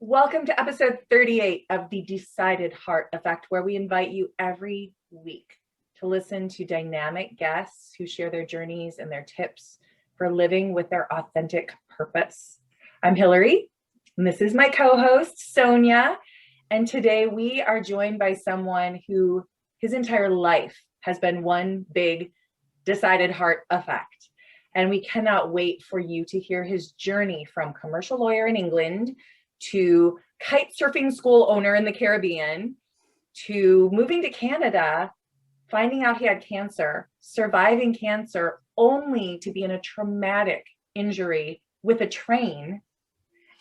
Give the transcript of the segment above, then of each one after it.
Welcome to episode 38 of the Decided Heart Effect, where we invite you every week to listen to dynamic guests who share their journeys and their tips for living with their authentic purpose. I'm Hillary, and this is my co-host, Sonia. And today we are joined by someone who his entire life has been one big Decided Heart Effect. And we cannot wait for you to hear his journey from commercial lawyer in England to kite surfing school owner in the Caribbean, to moving to Canada, finding out he had cancer, surviving cancer only to be in a traumatic injury with a train.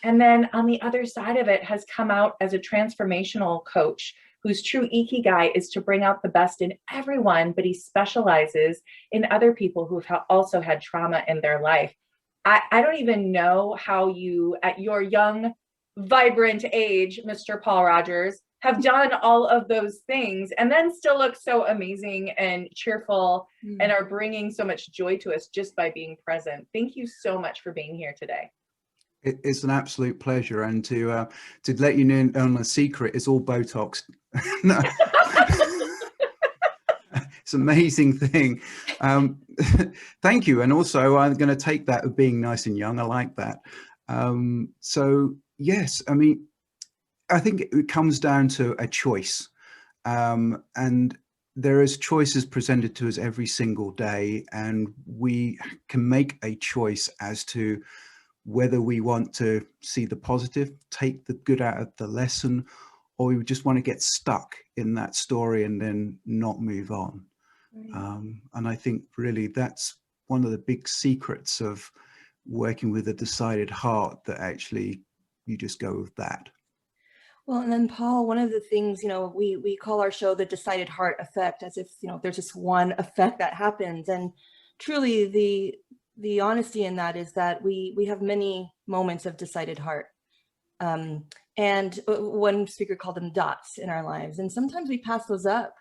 And then on the other side of it has come out as a transformational coach whose true ikigai is to bring out the best in everyone, but he specializes in other people who've also had trauma in their life. I don't even know how you, at your young, vibrant age, Mr. Paul Rogers, have done all of those things and then still look so amazing and cheerful and are bringing so much joy to us just by being present. Thank you so much for being here today. It's an absolute pleasure, and to let you know on a secret, it's all Botox. No. It's an amazing thing. Thank you, and also I'm going to take that of being nice and young. I like that. So yes, I mean, I think it comes down to a choice, and there is choices presented to us every single day, and we can make a choice as to whether we want to see the positive, take the good out of the lesson, or we just want to get stuck in that story and then not move on. And I think really that's one of the big secrets of working with a decided heart, that actually you just go with that. Well, and then Paul, one of the things, we call our show the Decided Heart Effect, as if, there's just one effect that happens. And truly the honesty in that is that we have many moments of decided heart. And one speaker called them dots in our lives. And sometimes we pass those up.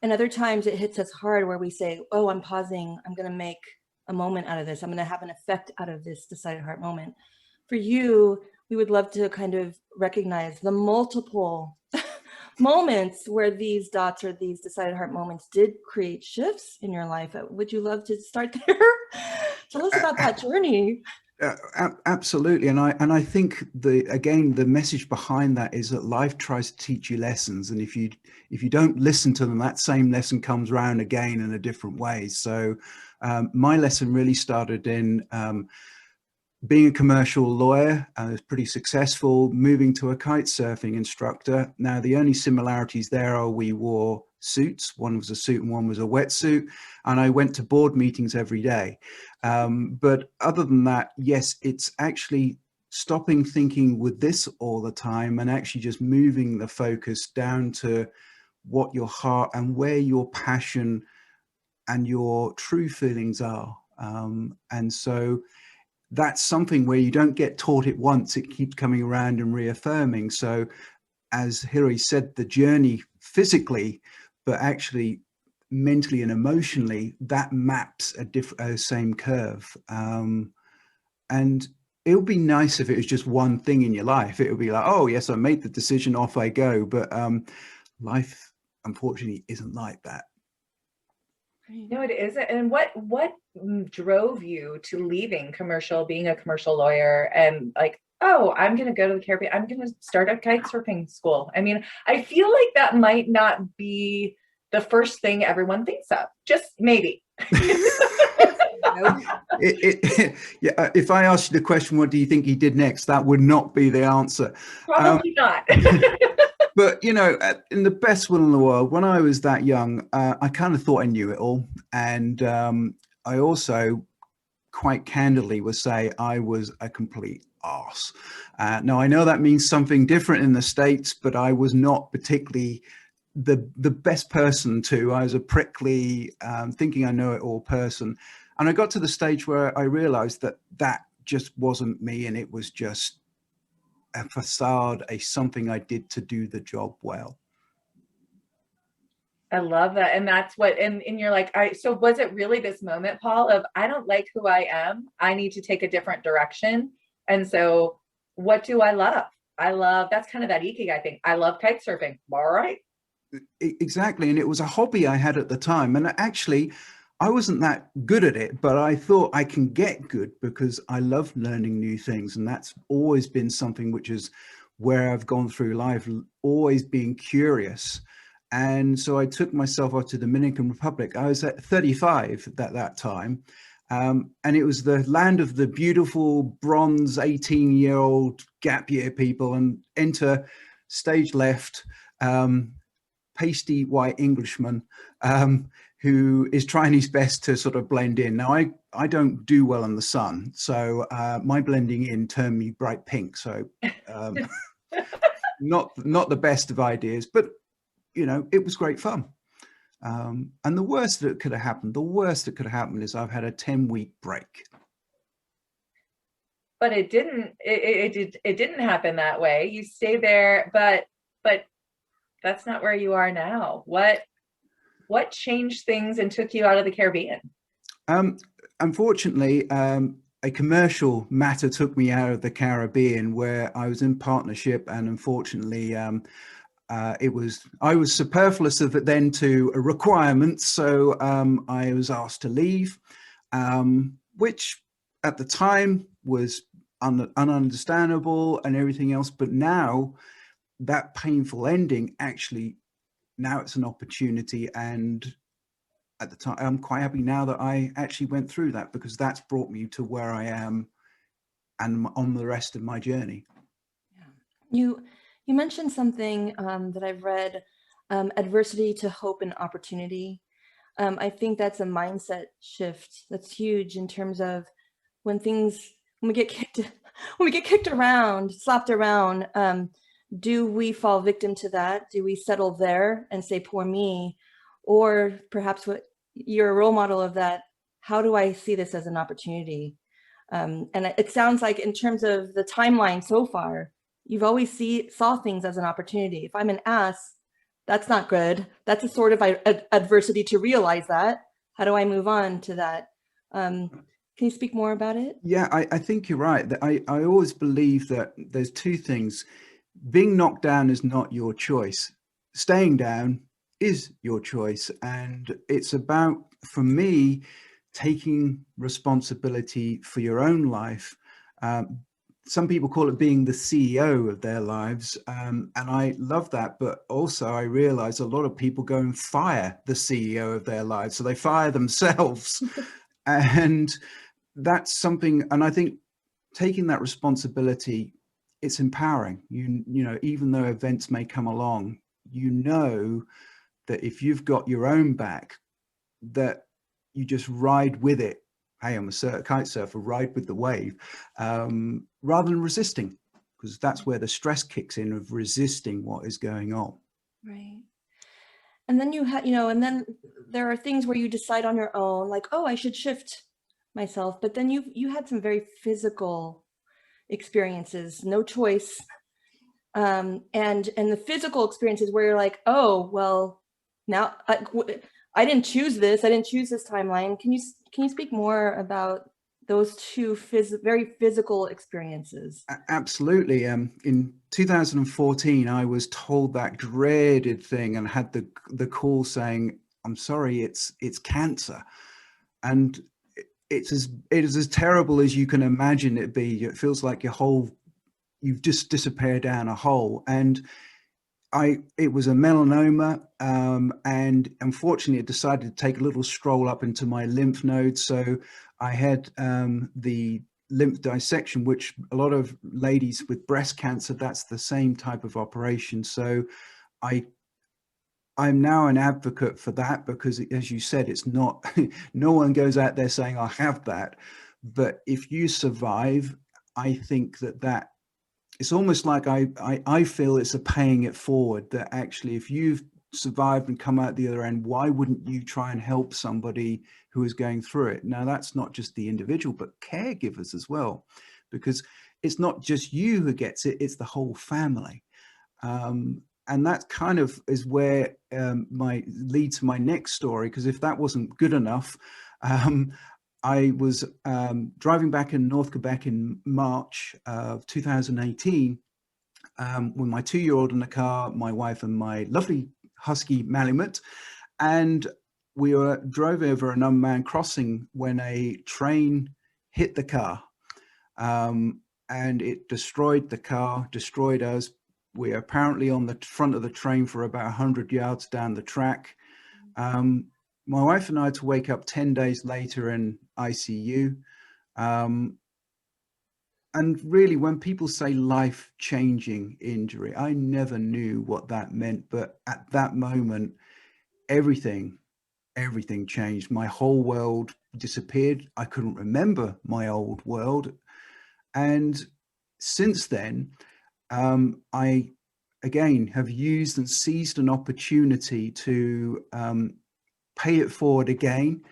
And other times it hits us hard where we say, oh, I'm pausing. I'm going to make a moment out of this. I'm going to have an effect out of this decided heart moment. For you, we would love to kind of recognize the multiple moments where these dots or these decided heart moments did create shifts in your life. Would you love to start there? Tell us about that journey. Absolutely, and I think the message behind that is that life tries to teach you lessons, and if you don't listen to them, that same lesson comes around again in a different way. So my lesson really started in being a commercial lawyer. I was pretty successful, moving to a kite surfing instructor. Now the only similarities there are we wore suits. One was a suit and one was a wetsuit, and I went to board meetings every day. But other than that, yes, it's actually stopping thinking with this all the time and actually just moving the focus down to what your heart and where your passion and your true feelings are. And so that's something where you don't get taught it once, it keeps coming around and reaffirming. So as Hillary said, the journey physically, but actually mentally and emotionally, that maps a same curve. And it would be nice if it was just one thing in your life. It would be like, oh yes, I made the decision, off I go. But life, unfortunately, isn't like that. No, it isn't. And what drove you to leaving being a commercial lawyer, and like, oh, I'm going to go to the Caribbean, I'm going to start a kite surfing school? I mean, I feel like that might not be the first thing everyone thinks of, just maybe. Yeah, if I asked you the question, what do you think he did next? That would not be the answer. Probably not. But, in the best will in the world, when I was that young, I kind of thought I knew it all. And I also quite candidly would say I was a complete arse. Now, I know that means something different in the States, but I was not particularly the best person to. I was a prickly, thinking I know it all person. And I got to the stage where I realized that just wasn't me, and it was just a facade, something I did to do the job well. I love that. And that's what, and you're like, so was it really this moment, Paul, of I don't like who I am, I need to take a different direction? And so what do I love? I love, that's kind of that ikigai thing. I love kite surfing. All right. Exactly. And it was a hobby I had at the time. And actually, I wasn't that good at it, but I thought I can get good because I love learning new things. And that's always been something which is where I've gone through life, always being curious. And so I took myself out to Dominican Republic. I was at 35 at that time. And it was the land of the beautiful bronze 18-year-old gap year people, and enter stage left, pasty white Englishman who is trying his best to sort of blend in. Now, I don't do well in the sun, so my blending in turned me bright pink. So not the best of ideas, but you know, it was great fun. And the worst that could have happened is I've had a 10-week break. But it didn't happen that way. You stay there, but that's not where you are now. What changed things and took you out of the Caribbean? Unfortunately, a commercial matter took me out of the Caribbean, where I was in partnership, and unfortunately, I was superfluous of it then to a requirement, so I was asked to leave, which at the time was ununderstandable and everything else. But now, that painful ending, actually, now it's an opportunity, and at the time, I'm quite happy now that I actually went through that, because that's brought me to where I am and on the rest of my journey. Yeah. You mentioned something that I've read, adversity to hope and opportunity. I think that's a mindset shift that's huge in terms of when we get kicked around, slapped around. Do we fall victim to that? Do we settle there and say, poor me? Or perhaps what you're a role model of that. How do I see this as an opportunity? And it sounds like in terms of the timeline so far, you've always saw things as an opportunity. If I'm an ass, that's not good. That's a sort of adversity to realize that. How do I move on to that? Can you speak more about it? Yeah, I think you're right. I always believe that there's two things. Being knocked down is not your choice. Staying down is your choice. And it's about, for me, taking responsibility for your own life. Some people call it being the CEO of their lives. And I love that. But also I realize a lot of people go and fire the CEO of their lives. So they fire themselves. And that's something, and I think taking that responsibility, it's empowering. You know, even though events may come along, you know that if you've got your own back, that you just ride with it. Hey, I'm a kite surfer, ride with the wave, rather than resisting, because that's where the stress kicks in of resisting what is going on. Right. And then and then there are things where you decide on your own, like, oh, I should shift myself. But then you had some very physical experiences, no choice. And the physical experiences where you're like, oh, well, now I didn't choose this. I didn't choose this timeline. Can you speak more about those two very physical experiences? Absolutely. In 2014, I was told that dreaded thing and had the call saying, I'm sorry, it's cancer. And it is as terrible as you can imagine it be. It feels like you've just disappeared down a hole. And it was a melanoma, and unfortunately it decided to take a little stroll up into my lymph nodes. So I had the lymph dissection, which a lot of ladies with breast cancer, that's the same type of operation. So I'm now an advocate for that, because as you said, it's not, no one goes out there saying I have that. But if you survive, I think that it's almost like I feel it's a paying it forward, that actually if you've survived and come out the other end, why wouldn't you try and help somebody who is going through it? Now, that's not just the individual, but caregivers as well, because it's not just you who gets it, it's the whole family. And that kind of is where leads to my next story, because if that wasn't good enough, I was driving back in North Quebec in March of 2018, with my 2-year-old in the car, my wife and my lovely Husky Malamute, and we drove over an unmanned crossing when a train hit the car, and it destroyed the car, destroyed us. We are apparently on the front of the train for about 100 yards down the track. My wife and I had to wake up 10 days later in ICU. And really, when people say life-changing injury, I never knew what that meant. But at that moment, everything changed. My whole world disappeared. I couldn't remember my old world. And since then, I, again, have used and seized an opportunity to pay it forward again,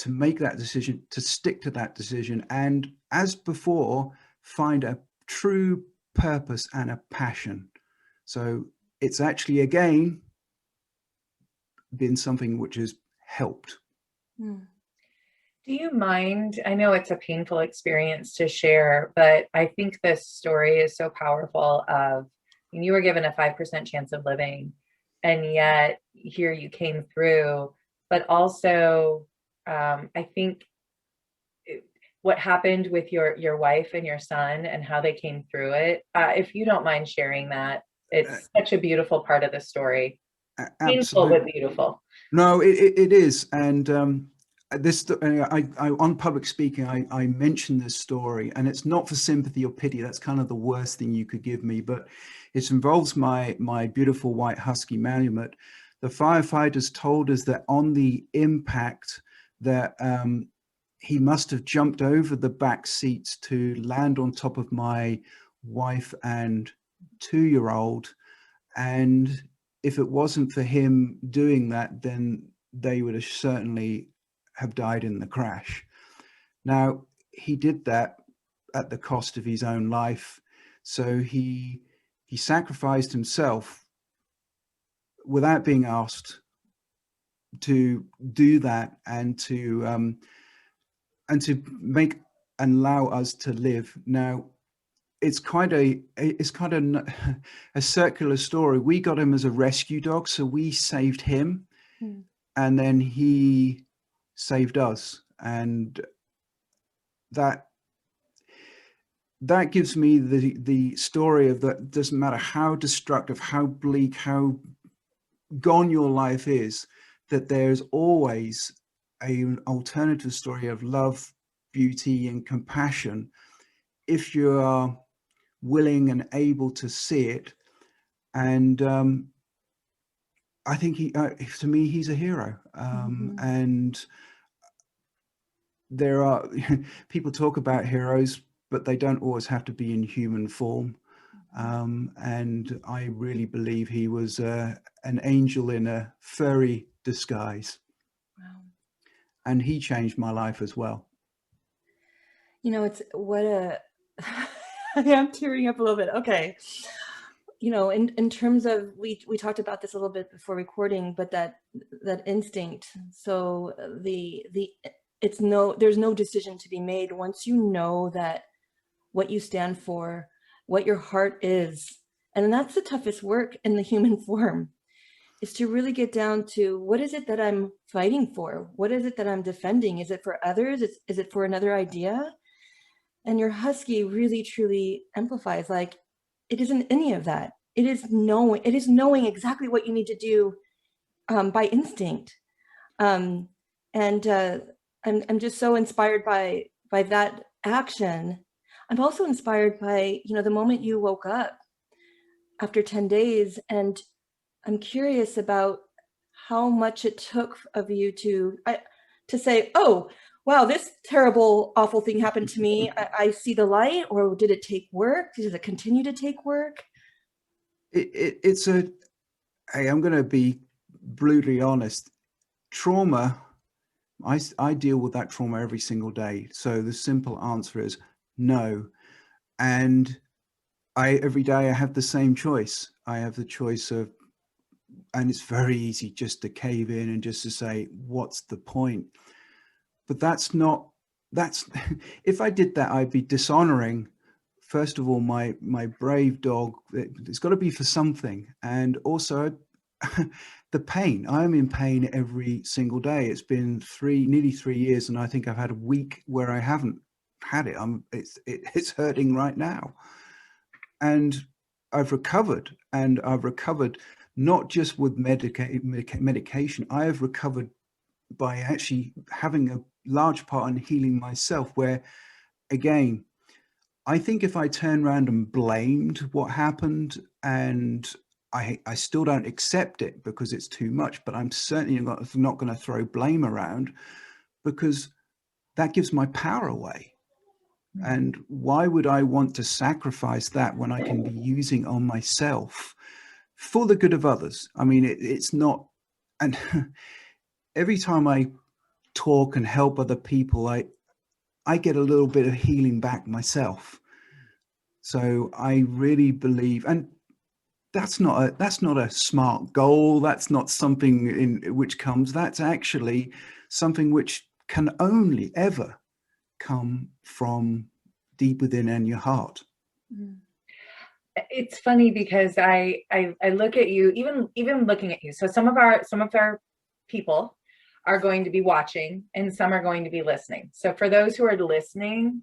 to make that decision, to stick to that decision, and as before, find a true purpose and a passion. So it's actually, again, been something which has helped. Do you mind? I know it's a painful experience to share, but I think this story is so powerful of, you were given a 5% chance of living, and yet here you came through, but also I think what happened with your wife and your son and how they came through it. If you don't mind sharing that, it's such a beautiful part of the story. Painful but beautiful. No, it is. And this, I on public speaking, I mentioned this story, and it's not for sympathy or pity. That's kind of the worst thing you could give me, but it involves my beautiful white Husky Malamute. The firefighters told us that on the impact that he must have jumped over the back seats to land on top of my wife and 2-year-old. And if it wasn't for him doing that, then they would have certainly have died in the crash. Now, he did that at the cost of his own life. So he sacrificed himself without being asked to do that, and to make and allow us to live. Now, it's quite a circular story. We got him as a rescue dog, so we saved him, and then he saved us, and that gives me the story of that. Doesn't matter how destructive, how bleak, how gone your life is, that there's always an alternative story of love, beauty, and compassion if you are willing and able to see it. And I think to me, he's a hero. And there are people talk about heroes, but they don't always have to be in human form. And I really believe he was an angel in a furry disguise. Wow. And he changed my life as well. You know, it's what a, I'm tearing up a little bit. Okay. You know, in terms of, we talked about this a little bit before recording, but that instinct. So there's no decision to be made once you know that what you stand for, what your heart is. And that's the toughest work in the human form, is to really get down to, what is it that I'm fighting for? What is it that I'm defending? Is it for others? Is it for another idea? And your Husky really, truly amplifies, like, it isn't any of that. It is knowing exactly what you need to do by instinct. And I'm just so inspired by that action. I'm also inspired by, the moment you woke up after 10 days, and I'm curious about how much it took of you to say, oh, wow, this terrible, awful thing happened to me. I see the light. Or did it take work? Does it continue to take work? I'm going to be brutally honest. Trauma, I deal with that trauma every single day. So the simple answer is no. And every day I have the same choice. I have the choice of, and it's very easy just to cave in and just to say, what's the point? But that's if I did that, I'd be dishonoring first of all, my brave dog, it's got to be for something. And also the pain. I am in pain every single day. It's been nearly 3 years, and I think I've had a week where I haven't had it. It's hurting right now. And I've recovered, and I've recovered not just with medication. I have recovered by actually having a large part in healing myself, where, again, I think if I turn around and blamed what happened, and I still don't accept it because it's too much, but I'm certainly not going to throw blame around, because that gives my power away. And why would I want to sacrifice that when I can be using on myself for the good of others? I mean, it's not, and every time I talk and help other people, I get a little bit of healing back myself. So I really believe, and that's not a smart goal. That's not something which comes. That's actually something which can only ever come from deep within in your heart. It's funny because I look at you, even looking at you. So some of our people are going to be watching, and some are going to be listening. So for those who are listening,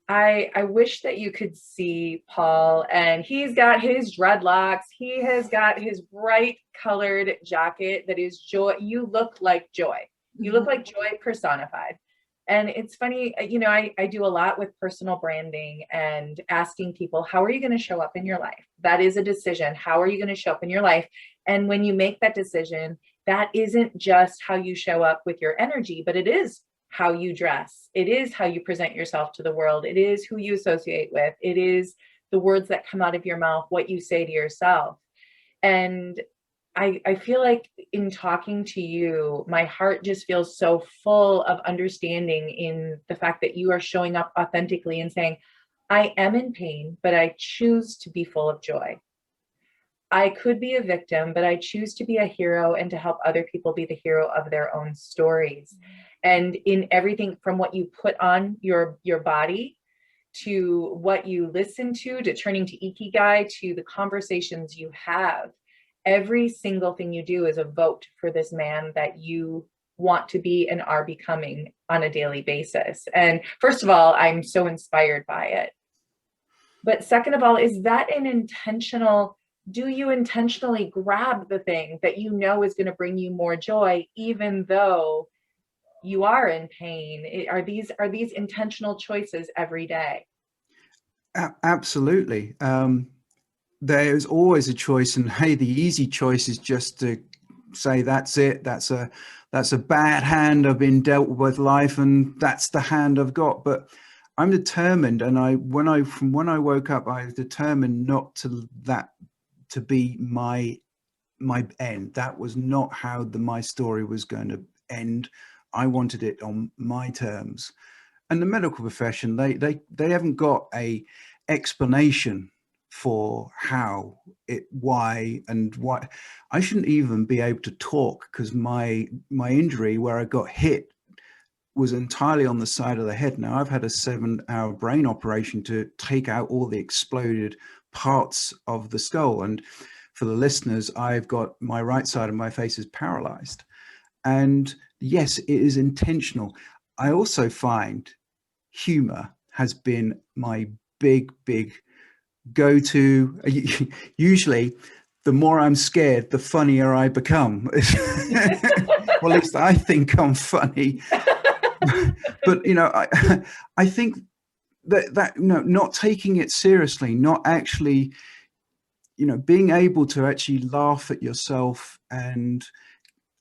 I wish that you could see Paul, and he's got his dreadlocks. He has got his bright colored jacket that is joy. You look like joy. You look like joy personified. And it's funny, you know, I do a lot with personal branding and asking people, how are you going to show up in your life? That is a decision. How are you going to show up in your life? And when you make that decision, that isn't just how you show up with your energy, but it is how you dress. It is how you present yourself to the world. It is who you associate with. It is the words that come out of your mouth, what you say to yourself. And I feel like in talking to you, my heart just feels so full of understanding in the fact that you are showing up authentically and saying, I am in pain, but I choose to be full of joy. I could be a victim, but I choose to be a hero and to help other people be the hero of their own stories. And in everything from what you put on your body, to what you listen to turning to Ikigai, to the conversations you have, every single thing you do is a vote for this man that you want to be and are becoming on a daily basis. And first of all, I'm so inspired by it. But second of all, is that an intentional, do you intentionally grab the thing that you know is going to bring you more joy, even though you are in pain? Are these intentional choices every day? Absolutely. There's always a choice, and hey, the easy choice is just to say, that's it. That's a bad hand I've been dealt with life, and that's the hand I've got. But I'm determined, and when I woke up, I was determined not to be my end. That was not how my story was going to end. I wanted it on my terms. And the medical profession, they haven't got a explanation for why. I shouldn't even be able to talk, because my injury where I got hit was entirely on the side of the head. Now I've had a 7-hour brain operation to take out all the exploded parts of the skull. And for the listeners, I've got my right side of my face is paralyzed. And yes, it is intentional. I also find humor has been my big go-to. Usually the more I'm scared, the funnier I become. Well, at least I think I'm funny. But you know, I think that you know, not taking it seriously, not actually, you know, being able to actually laugh at yourself and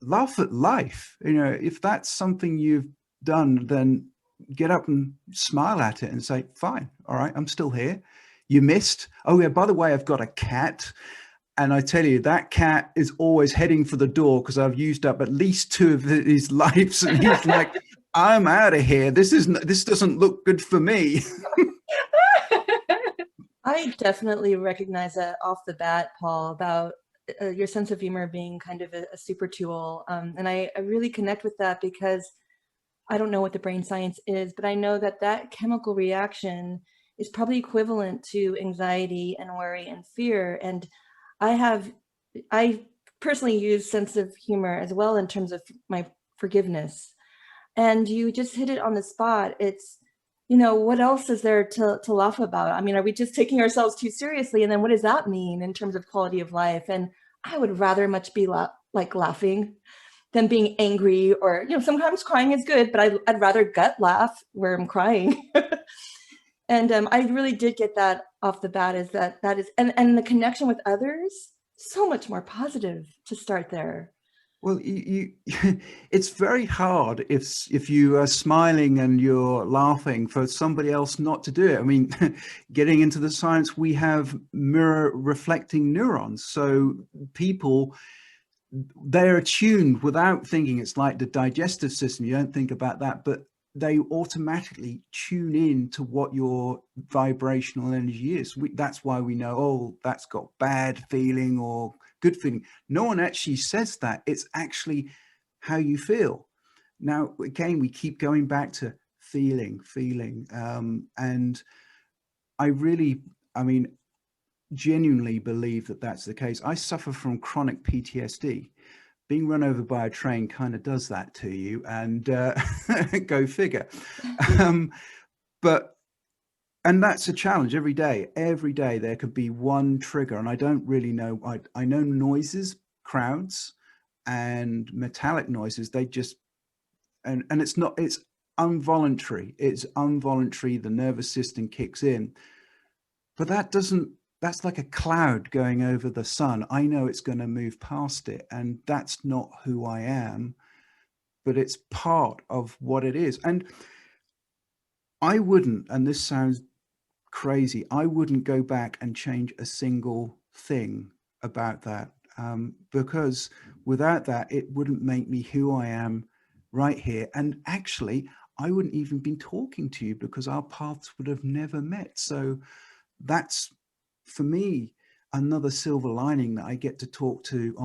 laugh at life. You know, if that's something you've done, then get up and smile at it and say, fine, all right, I'm still here. You missed. Oh yeah, by the way, I've got a cat. And I tell you, that cat is always heading for the door because I've used up at least 2 of his lives. And he's like, I'm out of here. This doesn't look good for me. I definitely recognize that off the bat, Paul, about your sense of humor being kind of a super tool. And I really connect with that, because I don't know what the brain science is, but I know that chemical reaction is probably equivalent to anxiety and worry and fear. And I personally use sense of humor as well in terms of my forgiveness. And you just hit it on the spot. It's, what else is there to laugh about? I mean, are we just taking ourselves too seriously? And then what does that mean in terms of quality of life? And I would rather much be like laughing than being angry, or, sometimes crying is good, but I'd rather gut laugh where I'm crying. And I really did get that off the bat, is that is, and the connection with others, so much more positive to start there. Well, it's very hard if you are smiling and you're laughing for somebody else not to do it. I mean, getting into the science, we have mirror reflecting neurons. So people, they're attuned without thinking. It's like the digestive system. You don't think about that, but they automatically tune in to what your vibrational energy is. That's why we know, oh, that's got bad feeling or good feeling. No one actually says that. It's actually how you feel. Now, again, we keep going back to feeling. And I mean, genuinely believe that that's the case. I suffer from chronic PTSD. Being run over by a train kind of does that to you, and go figure. And that's a challenge every day. Every day there could be one trigger, and I don't really know. I know noises, crowds, and metallic noises. They just, and it's involuntary. It's involuntary. The nervous system kicks in, but that's like a cloud going over the sun. I know it's going to move past it, and that's not who I am, but it's part of what it is. And I wouldn't, and this sounds crazy, I wouldn't go back and change a single thing about that, because without that, it wouldn't make me who I am right here. And actually, I wouldn't even be talking to you, because our paths would have never met. So that's, for me, another silver lining, that I get to talk to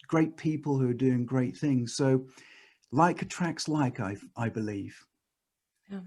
great people who are doing great things. So like attracts like, I believe. Yeah.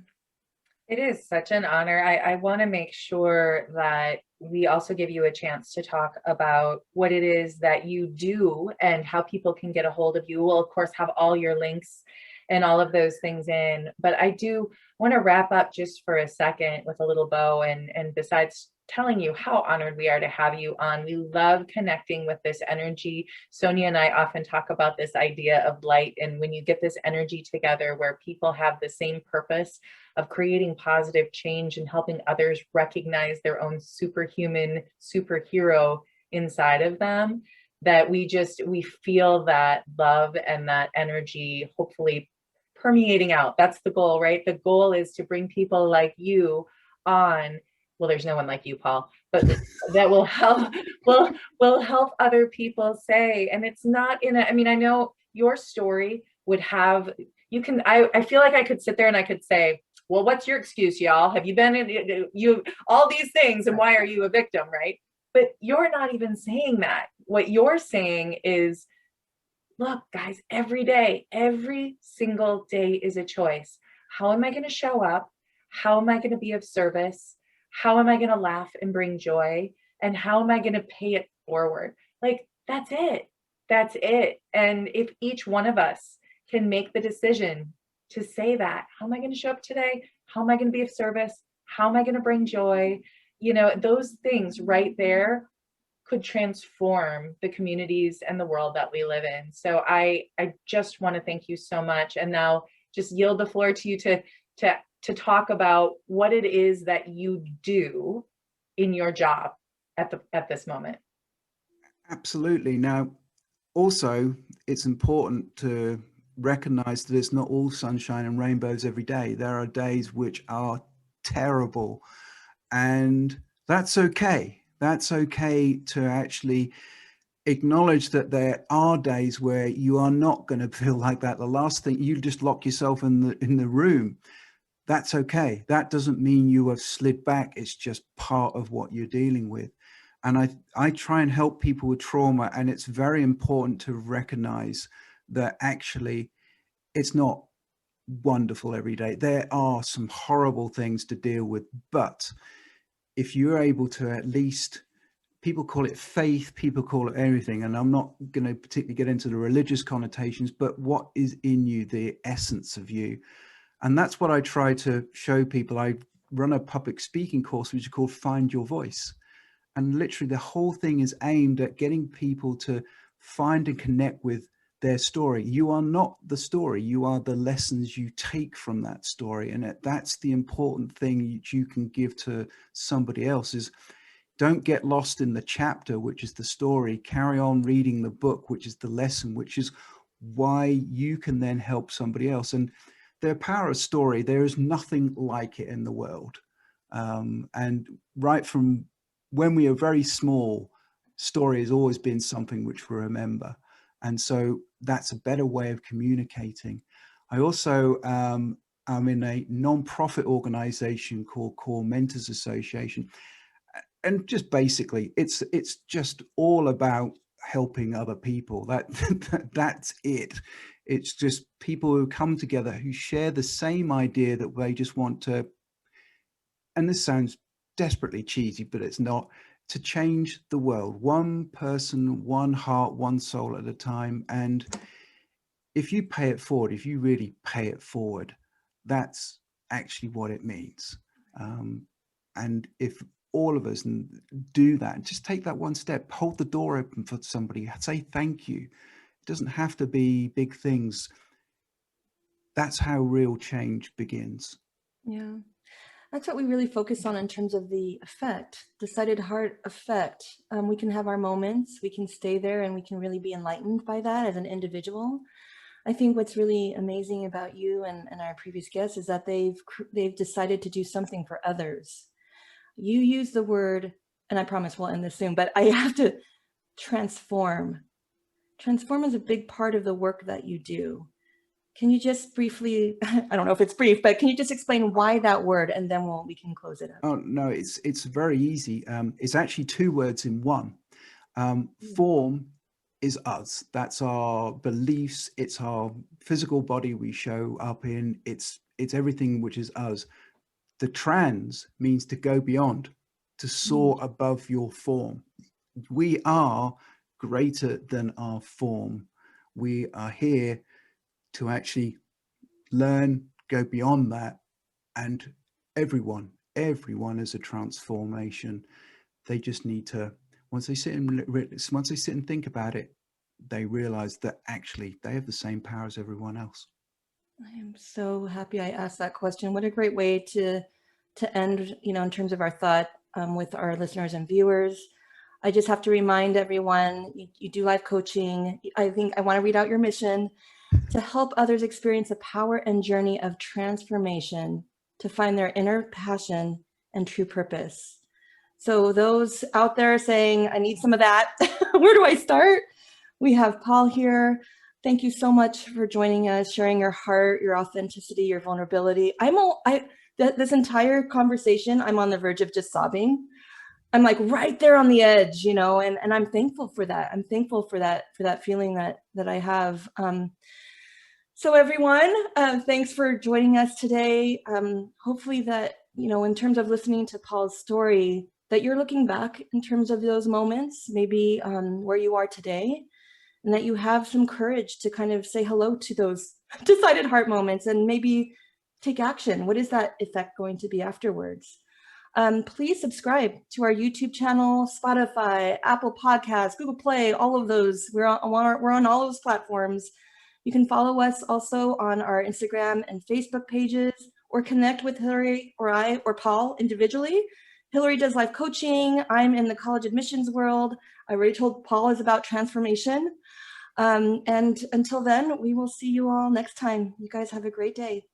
It is such an honor. I want to make sure that we also give you a chance to talk about what it is that you do and how people can get a hold of you. We'll, of course, have all your links and all of those things in, but I do want to wrap up just for a second with a little bow. And besides telling you how honored we are to have you on, we love connecting with this energy. Sonia and I often talk about this idea of light, and when you get this energy together where people have the same purpose of creating positive change and helping others recognize their own superhuman superhero inside of them, that we feel that love and that energy hopefully permeating out. That's the goal, right? The goal is to bring people like you on. Well, there's no one like you, Paul, but that will help, will help other people say, and it's not I mean, I know your story would have, I feel like I could sit there and I could say, well, what's your excuse, y'all? Have you been in all these things, and why are you a victim, right? But you're not even saying that. What you're saying is, look, guys, every single day is a choice. How am I going to show up? How am I going to be of service? How am I going to laugh and bring joy? And how am I going to pay it forward? Like, that's it. That's it. And if each one of us can make the decision to say that, how am I going to show up today? How am I going to be of service? How am I going to bring joy? Those things right there could transform the communities and the world that we live in. So I just want to thank you so much. And now just yield the floor to you to talk about what it is that you do in your job at this moment. Absolutely. Now, also, it's important to recognize that it's not all sunshine and rainbows every day. There are days which are terrible, and that's okay. That's okay to actually acknowledge that there are days where you are not going to feel like that. The last thing, you just lock yourself in the room. That's okay. That doesn't mean you have slid back. It's just part of what you're dealing with. And I try and help people with trauma, and it's very important to recognize that actually it's not wonderful every day. There are some horrible things to deal with, but if you're able to at least, people call it faith, people call it everything, and I'm not going to particularly get into the religious connotations, but what is in you, the essence of you. And that's what I try to show people. I run a public speaking course, which is called Find Your Voice. And literally the whole thing is aimed at getting people to find and connect with their story. You are not the story, you are the lessons you take from that story. And that's the important thing you can give to somebody else, is don't get lost in the chapter, which is the story. Carry on reading the book, which is the lesson, which is why you can then help somebody else. And their power of story, there is nothing like it in the world. And right from when we are very small, story has always been something which we remember. And so that's a better way of communicating. I also, I'm in a non-profit organization called Core Mentors Association. And just basically, it's just all about helping other people. That's it. It's just people who come together who share the same idea that they just want to, and this sounds desperately cheesy, but it's not, to change the world, one person, one heart, one soul at a time. And if you pay it forward, if you really pay it forward, that's actually what it means. And if all of us do that, just take that one step, hold the door open for somebody, say thank you. It doesn't have to be big things. That's how real change begins. Yeah, that's what we really focus on in terms of the effect, decided heart effect. We can have our moments, we can stay there, and we can really be enlightened by that as an individual. I think what's really amazing about you and our previous guests is that they've decided to do something for others. You use the word, and I promise we'll end this soon, but I have to transform. Transform is a big part of the work that you do. Can you just briefly, I don't know if it's brief, but can you just explain why that word, and then we can close it up? Oh, no, it's very easy. It's actually two words in one. Form is us. That's our beliefs. It's our physical body we show up in. It's everything which is us. The trans means to go beyond, to soar above your form. We are greater than our form. We are here to actually learn, go beyond that. And everyone is a transformation. They just need to, once they sit and think about it, they realize that actually they have the same power as everyone else. I am so happy I asked that question. What a great way to end, in terms of our thought with our listeners and viewers. I just have to remind everyone, you do life coaching. I think I want to read out your mission: to help others experience the power and journey of transformation, to find their inner passion and true purpose. So those out there saying, I need some of that, where do I start? We have Paul here. Thank you so much for joining us, sharing your heart, your authenticity, your vulnerability. This entire conversation, I'm on the verge of just sobbing. I'm like right there on the edge, and I'm thankful for that. I'm thankful for that feeling that I have. So everyone, thanks for joining us today. Hopefully that, in terms of listening to Paul's story, that you're looking back in terms of those moments, maybe where you are today, and that you have some courage to kind of say hello to those decided heart moments and maybe take action. What is that effect going to be afterwards? Please subscribe to our YouTube channel, Spotify, Apple Podcasts, Google Play, all of those. We're on all those platforms. You can follow us also on our Instagram and Facebook pages, or connect with Hillary or I or Paul individually. Hillary does life coaching. I'm in the college admissions world. I already told Paul is about transformation. And until then, we will see you all next time. You guys have a great day.